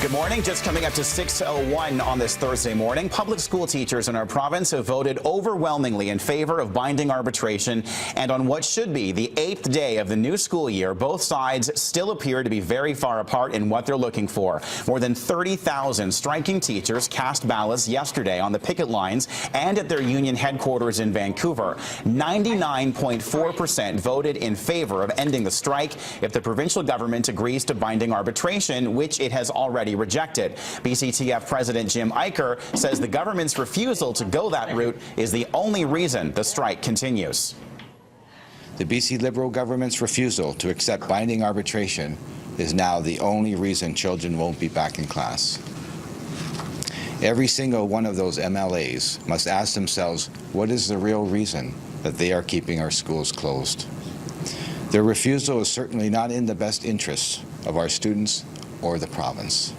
Good morning. Just coming up to 6:01 on this Thursday morning, public school teachers in our province have voted overwhelmingly in favor of binding arbitration, and on what should be the 8th day of the new school year, both sides still appear to be very far apart in what they're looking for. More than 30,000 striking teachers cast ballots yesterday on the picket lines and at their union headquarters in Vancouver. 99.4% voted in favor of ending the strike if the provincial government agrees to binding arbitration, which it has already rejected. BCTF President Jim Eicher says the government's refusal to go that route is the only reason the strike continues. The BC Liberal government's refusal to accept binding arbitration is now the only reason children won't be back in class. Every single one of those MLAs must ask themselves, what is the real reason that they are keeping our schools closed? Their refusal is certainly not in the best interests of our students or the province.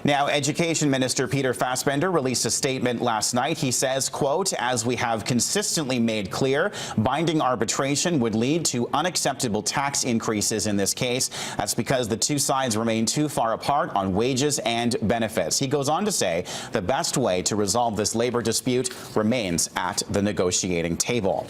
Now, Education Minister Peter Fassbender released a statement last night. He says, quote, "As we have consistently made clear, binding arbitration would lead to unacceptable tax increases in this case. That's because the two sides remain too far apart on wages and benefits." He goes on to say the best way to resolve this labor dispute remains at the negotiating table.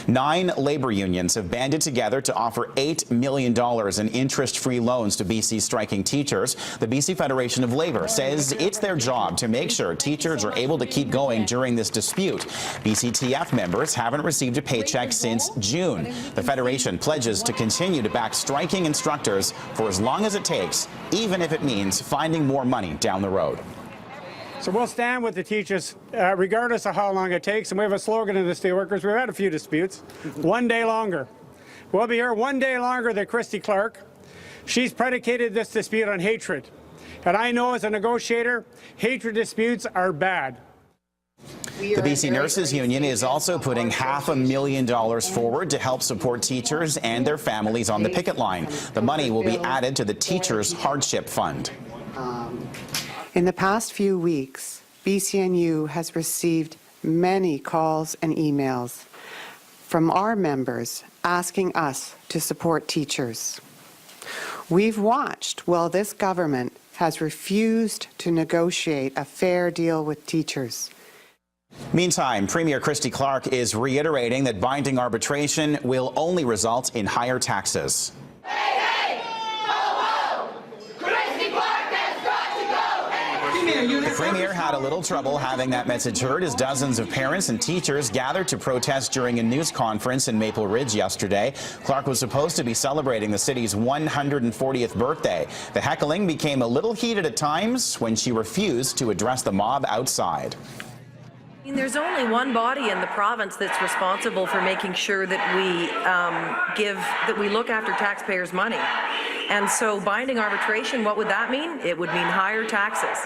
9 labor unions have banded together to offer $8 million in interest-free loans to BC striking teachers. The BC Federation of Labor says it's their job to make sure teachers are able to keep going during this dispute. BCTF members haven't received a paycheck since June. The Federation pledges to continue to back striking instructors for as long as it takes, even if it means finding more money down the road. So we'll stand with the teachers regardless of how long it takes, and we have a slogan in the Steelworkers. We've had a few disputes. One day longer. We'll be here one day longer than Christy Clark. She's predicated this dispute on hatred. And I know as a negotiator, hatred disputes are bad. The BC Nurses Union is also putting $500,000 forward to help support teachers and their families on the picket line. The money will be added to the Teachers Hardship Fund. In the past few weeks, BCNU has received many calls and emails from our members asking us to support teachers. We've watched while this government has refused to negotiate a fair deal with teachers. Meantime, Premier Christy Clark is reiterating that binding arbitration will only result in higher taxes. Hey, hey! Ho, ho! Christy Clark has got to go! The Premier had a little trouble having that message heard as dozens of parents and teachers gathered to protest during a news conference in Maple Ridge yesterday. Clark was supposed to be celebrating the city's 140th birthday. The heckling became a little heated at times when she refused to address the mob outside. There's only one body in the province that's responsible for making sure that we look after taxpayers' money. And so binding arbitration, what would that mean? It would mean higher taxes.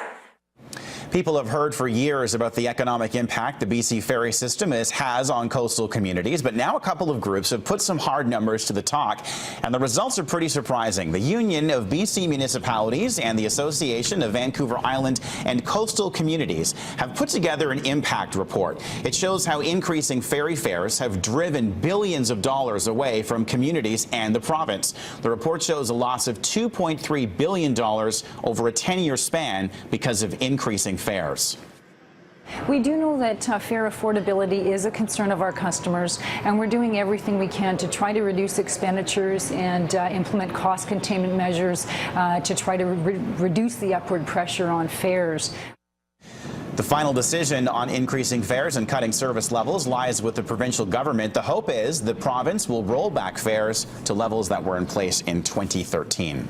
People have heard for years about the economic impact the BC ferry system has on coastal communities, but now a couple of groups have put some hard numbers to the talk, and the results are pretty surprising. The Union of BC Municipalities and the Association of Vancouver Island and Coastal Communities have put together an impact report. It shows how increasing ferry fares have driven billions of dollars away from communities and the province. The report shows a loss of $2.3 billion over a 10-year span because of increasing fares. We do know that fare affordability is a concern of our customers, and we're doing everything we can to try to reduce expenditures and implement cost containment measures to try to reduce the upward pressure on fares. The final decision on increasing fares and cutting service levels lies with the provincial government. The hope is the province will roll back fares to levels that were in place in 2013.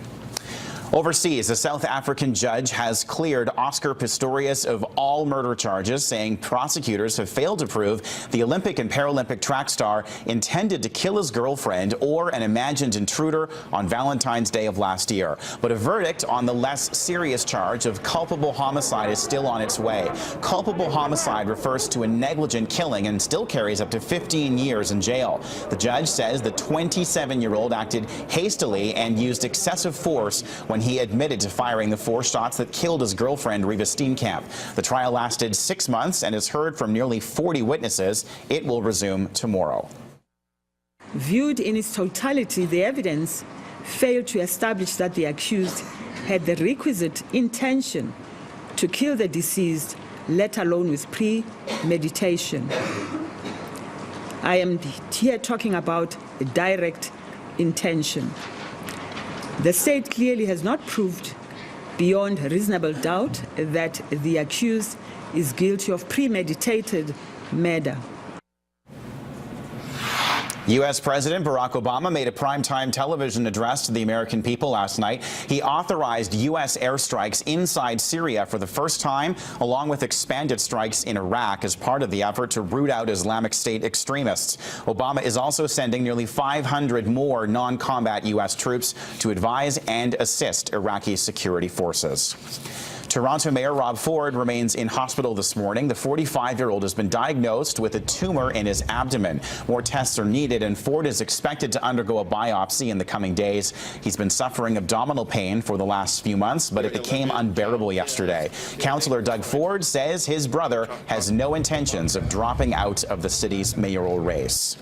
Overseas, a South African judge has cleared Oscar Pistorius of all murder charges, saying prosecutors have failed to prove the Olympic and Paralympic track star intended to kill his girlfriend or an imagined intruder on Valentine's Day of last year. But a verdict on the less serious charge of culpable homicide is still on its way. Culpable homicide refers to a negligent killing and still carries up to 15 years in jail. The judge says the 27-year-old acted hastily and used excessive force when he admitted to firing the 4 shots that killed his girlfriend, Reva Steenkamp. The trial lasted 6 months and is heard from nearly 40 witnesses. It will resume tomorrow. Viewed in its totality, the evidence failed to establish that the accused had the requisite intention to kill the deceased, let alone with premeditation. I am here talking about a direct intention. The state clearly has not proved beyond reasonable doubt that the accused is guilty of premeditated murder. U.S. President Barack Obama made a primetime television address to the American people last night. He authorized U.S. airstrikes inside Syria for the first time, along with expanded strikes in Iraq as part of the effort to root out Islamic State extremists. Obama is also sending nearly 500 more non-combat U.S. troops to advise and assist Iraqi security forces. Toronto Mayor Rob Ford remains in hospital this morning. The 45-year-old has been diagnosed with a tumor in his abdomen. More tests are needed, and Ford is expected to undergo a biopsy in the coming days. He's been suffering abdominal pain for the last few months, but it became unbearable yesterday. Councillor Doug Ford says his brother has no intentions of dropping out of the city's mayoral race.